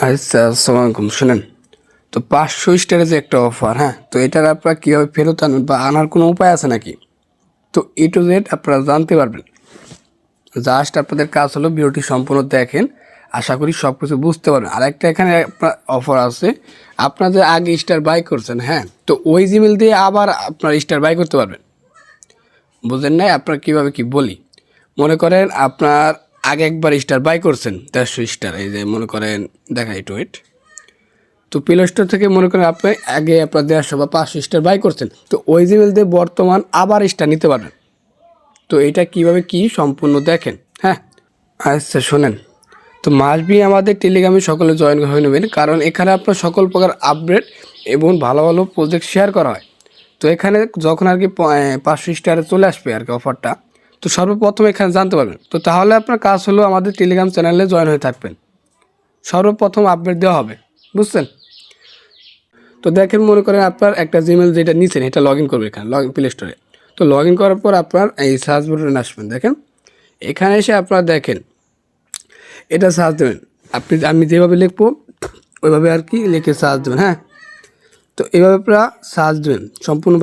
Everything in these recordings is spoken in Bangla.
আচ্ছা, আসসালামু আলাইকুম। শুনেন, তো 500 স্টারের যে একটা অফার, হ্যাঁ, তো এটার আপনারা কীভাবে ফেরত আনবেন বা আনার কোনো উপায় আছে নাকি? তো এ টু জেড আপনারা জানতে পারবেন। জাস্ট আপনাদের কাজ হলো ভিডিওটি সম্পূর্ণ দেখেন, আশা করি সব কিছু বুঝতে পারবেন। আরেকটা এখানে আপনার অফার আছে, আপনারা যে আগে স্টার বাই করছেন, হ্যাঁ, তো ওই জিমেল দিয়ে আবার আপনার স্টার বাই করতে পারবেন। বুঝেন নাই আপনার কীভাবে কি বলি? মনে করেন আপনার আগে একবার স্টার বাই করছেন 150 স্টার, এই যে মনে করেন দেখা একটু ওয়েট। তো প্লে স্টোর থেকে মনে করেন আপনি আগে আপনার 150 বা 500 স্টার বাই করছেন, তো ওই জিমেল দিয়ে বর্তমান আবার স্টার নিতে পারবেন। তো এটা কিভাবে কি সম্পূর্ণ দেখেন, হ্যাঁ। আচ্ছা শোনেন, তো মাসবি আমাদের টেলিগ্রামে সকলে জয়েন হয়ে নেবেন, কারণ এখানে আপনার সকল প্রকার আপডেট এবং ভালো ভালো প্রজেক্ট শেয়ার করা হয়। তো এখানে যখন আর কি 500 স্টারে চলে আসবে আর কি অফারটা, তো সর্বপ্রথম এখানে জানতে পারবেন। তো তাহলে আপনার কাজ হলো আমাদের টেলিগ্রাম চ্যানেলে জয়েন হয়ে থাকবেন, সর্বপ্রথম আপডেট দেওয়া হবে, বুঝছেন? তো দেখেন, মনে করেন আপনার একটা জিমেল যেটা নিচ্ছেন এটা লগ ইন করবে এখানে প্লে স্টোরে। তো লগ ইন করার পর আপনার এই সার্চ বাটনে আসবেন, দেখেন এখানে এসে আপনারা দেখেন এটা সার্চ দেবেন। আমি যেভাবে লিখবো ওইভাবে আর কি লিখে সার্চ দেবেন, হ্যাঁ। তো এইভাবে আপনারা সার্চ দেবেন, সম্পূর্ণ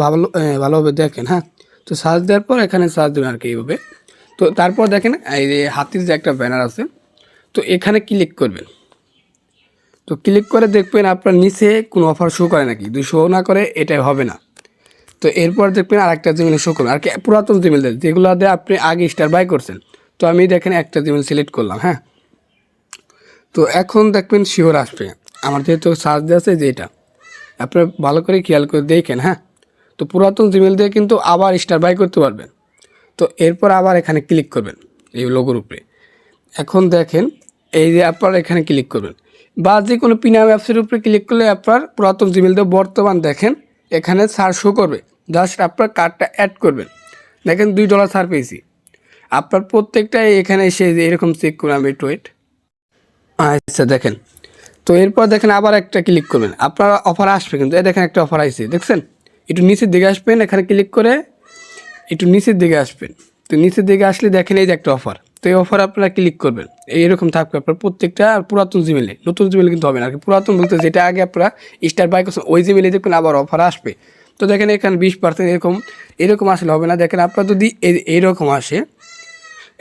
ভালোভাবে দেখেন, হ্যাঁ। তো সার্চ দেওয়ার পর এখানে সার্চ দেবেন আর কি এইভাবে। তো তারপর দেখেন এই যে হাতির যে একটা ব্যানার আছে, তো এখানে ক্লিক করবেন। তো ক্লিক করে দেখবেন আপনার নিচে কোনো অফার শো করে নাকি, যদি শো না করে এটাই হবে না। তো এরপর দেখবেন আরেকটা জিমেল শো করুন আর কি, পুরাতন জিমেল যেগুলো দিয়ে আপনি আগে স্টার বাই করছেন। তো আমি দেখেন একটা জিমেল সিলেক্ট করলাম, হ্যাঁ। তো এখন দেখবেন শিওর আসবে, আমার যেহেতু সার্চ দেওয়া আছে যে এটা, আপনারা ভালো করে খেয়াল করে দেখেন, হ্যাঁ। তো পুরাতন জিমেল দিয়ে কিন্তু আবার স্টার বাই করতে পারবেন। তো এরপর আবার এখানে ক্লিক করবেন এই লোগোর উপরে। এখন দেখেন এই যে আপনারা এখানে ক্লিক করবেন, বা যে কোনো প্রিমিয়াম অ্যাপসের উপরে ক্লিক করলে আপনার পুরাতন জিমেল দিয়ে বর্তমান দেখেন এখানে ছাড় শো করবে। জাস্ট আপনার কার্ডটা অ্যাড করবেন, দেখেন $2 ছাড় পেয়েছি। আপনার প্রত্যেকটাই এখানে এসে এরকম চেক করে আমি একটু ওয়েট। আচ্ছা দেখেন, তো এরপর দেখেন আবার একটা ক্লিক করবেন, আপনার অফার আসবে কিন্তু এই দেখেন একটা অফার আসছে, দেখছেন? একটু নিচের দিকে আসবেন, এখানে ক্লিক করে একটু নিচের দিকে আসবেন। তো নিচের দিকে আসলে দেখেন এই যে একটা অফার, তো এই অফার আপনারা ক্লিক করবেন। এইরকম থাকবে আপনার প্রত্যেকটা, আর পুরাতন জিমেলে, নতুন জিমেলে কিন্তু হবে না আর কি। পুরাতন বলতে যেটা আগে আপনারা স্টার বাই করছেন ওই জিমেলে দেখবেন আবার অফার আসবে। তো দেখেন এখানে 20% এরকম এরকম আসলে হবে না। দেখেন আপনার যদি এইরকম আসে,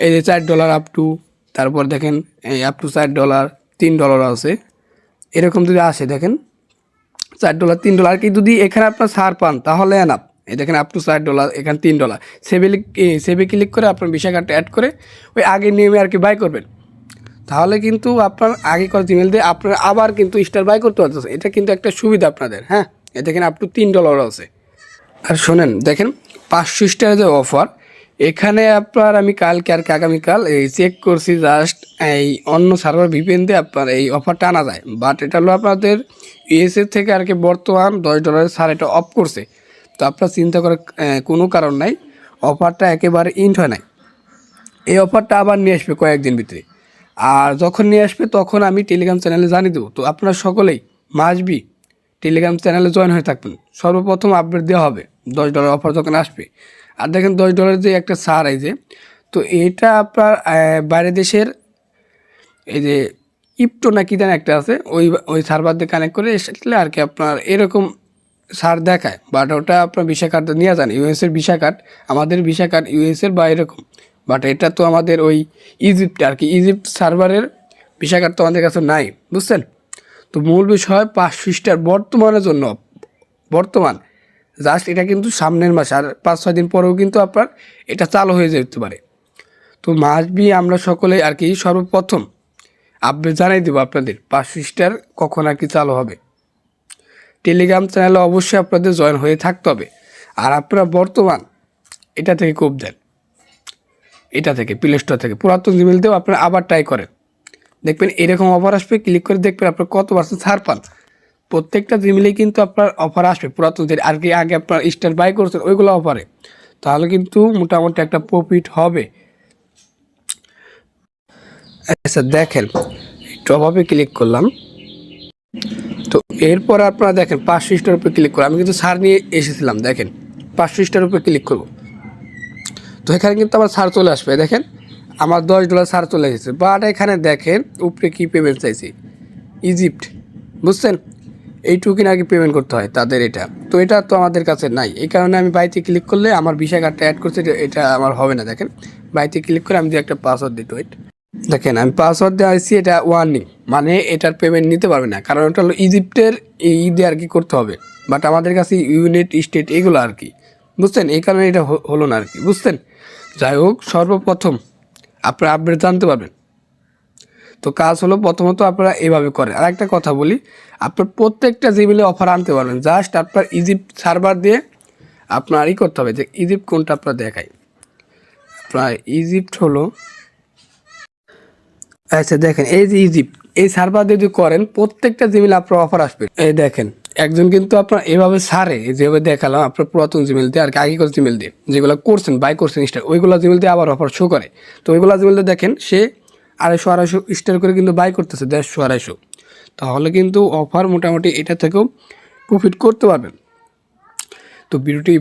এই যে $4 আপ টু, তারপর দেখেন এই আপ টু $4, $3 আছে, এরকম যদি আসে দেখেন $4, $3 কি, যদি এখানে আপনার ছাড় পান তাহলে এনাফ। এই দেখেন আপ টু $4, এখানে $3। সেভে ক্লিক করে আপনার ভিসা কার্ডটা অ্যাড করে ওই আগের নিয়মে আর কি বাই করবেন। তাহলে কিন্তু আপনার আগে করা জিমেল দিয়ে আপনার আবার কিন্তু স্টার বাই করতে পারতেছে। এটা কিন্তু একটা সুবিধা আপনাদের, হ্যাঁ। এ দেখেন আপ টু $3 আছে। আর শোনেন, দেখেন 500 স্টারের যে অফার, এখানে আপনার আমি কালকে আর কি আগামীকাল এই চেক করছি, জাস্ট এই অন্য সার্ভার ভিপিএন দিয়ে আপনার এই অফারটা আনা যায়। বাট এটা হলো আপনাদের ইউএসএ থেকে আর কি বর্তমান $10 ছাড় এটা অফ করছে। তো আপনার চিন্তা করার কোনো কারণ নাই, অফারটা একেবারে ইন্ড হয় নাই। এই অফারটা আবার নিয়ে আসবে কয়েকদিন ভিতরে। আর যখন নিয়ে আসবে তখন আমি টেলিগ্রাম চ্যানেলে জানিয়ে দেবো। তো আপনারা সকলেই মাসবি টেলিগ্রাম চ্যানেলে জয়েন হয়ে থাকবেন, সর্বপ্রথম আপডেট দেওয়া হবে $10 অফার যখন আসবে। আর দেখেন $10 যে একটা ছাড় এই যে, তো এটা আপনার বাইরের দেশের এই যে ইপটো না কি যেন একটা আছে, ওই ওই সার্ভার দিয়ে কানেক্ট করে এসলে আর কি আপনার এরকম ছাড় দেখায়। বাট ওটা আপনার ভিসা কার্ড নিয়ে যান, ইউএসের ভিসা কার্ড, আমাদের ভিসা কার্ড ইউএসের বা এরকম। বাট এটা তো আমাদের ওই ইজিপ্ট আর কি, ইজিপ্ট সার্ভারের ভিসা কার্ড তো আমাদের কাছে নাই, বুঝছেন? তো মূল বিষয় 500 স্টার বর্তমানের জন্য, বর্তমান জাস্ট এটা কিন্তু সামনের মাসে, আর 5-6 দিন পরেও কিন্তু আপনার এটা চালু হয়ে যেতে পারে। তো মাসবি আমরা সকলে আর কি সর্বপ্রথম আপডেট জানাই দেবো আপনাদের 500 স্টার কখন আর কি চালু হবে। টেলিগ্রাম চ্যানেলে অবশ্যই আপনাদের জয়েন হয়ে থাকতে হবে। আর আপনারা বর্তমান এটা থেকে কোপ দেন, এটা থেকে প্লে স্টোর থেকে পুরাতন জিমেল দিয়েও আপনারা আবার ট্রাই করেন, দেখবেন এরকম অফার আসবে। ক্লিক করে দেখবেন আপনার কত পার্সেন্ট ছাড় পান। প্রত্যেকটা জিমেলেই কিন্তু আপনার অফার আসবে, পুরাতন যে আর কি আগে আপনার স্টার বাই করছেন ওইগুলো অফারে। তাহলে কিন্তু মোটামুটি একটা প্রফিট হবে। আচ্ছা দেখেন, টপ আপে ক্লিক করলাম। তো এরপর আপনারা দেখেন 500 স্টার উপরে ক্লিক করো, আমি কিন্তু ছাড় নিয়ে এসেছিলাম, দেখেন 500 স্টার উপরে ক্লিক করবো। তো এখানে কিন্তু আমার ছাড় চলে আসবে, দেখেন আমার $10 ছাড় চলে এসেছে। বাট এখানে দেখেন উপরে কী পেমেন্ট চাইছি, ইজিপ্ট, বুঝছেন? এই টোকেন আগে পেমেন্ট করতে হয় তাদের এটা। তো এটা তো আমাদের কাছে নাই, এই কারণে আমি বাইতে ক্লিক করলে আমার ভিসা কার্ডটা অ্যাড করছে, এটা আমার হবে না। দেখেন বাইতে ক্লিক করে আমি যে একটা পাসওয়ার্ড দিই, ওয়েট, দেখেন আমি পাসওয়ার্ড দেওয়া হয়েছি, এটা ওয়ার্নিং, মানে এটার পেমেন্ট নিতে পারবে না, কারণ ওটা হলো ইজিপ্টের ঈদে আর কি করতে হবে, বাট আমাদের কাছে ইউনাইটেড স্টেট এগুলো আর কি, বুঝছেন? এই কারণে এটা হলো না আর কি, বুঝছেন? যাই হোক, সর্বপ্রথম আপনারা আপডেট জানতে পারবেন। তো কাজ হলো প্রথমত আপনারা এভাবে করেন। আর একটা কথা বলি, আপনার প্রত্যেকটা জিমেলে অফার আনতে পারবেন, জাস্ট আপনার ইজিপ্ট সার্ভার দিয়ে আপনার করতে হবে। যে ইজিপ্ট কোনটা আপনার দেখায়, আপনার ইজিপ্ট হলো, আচ্ছা দেখেন এই যে ইজিপ্ট, এই সার্ভার দিয়ে যদি করেন প্রত্যেকটা জিমেল আপনার অফার আসবে। এই দেখেন একজন কিন্তু আপনার এভাবে সারে, যেভাবে দেখালাম আপনার পুরাতন জিমেল দিয়ে আর কি, আগেকার জিমেল দিয়ে যেগুলো করছেন, বাই করছেন স্টার, ওইগুলো জিমেল দিয়ে আবার অফার শো করে। তো ওইগুলো জিমেল দিয়ে দেখেন সে 250 স্টার করে কিন্তু বাই করতেছে, 150 250। তাহলে কিন্তু অফার মোটামুটি এটা থেকেও প্রফিট করতে পারবেন। তো ভিডিওটি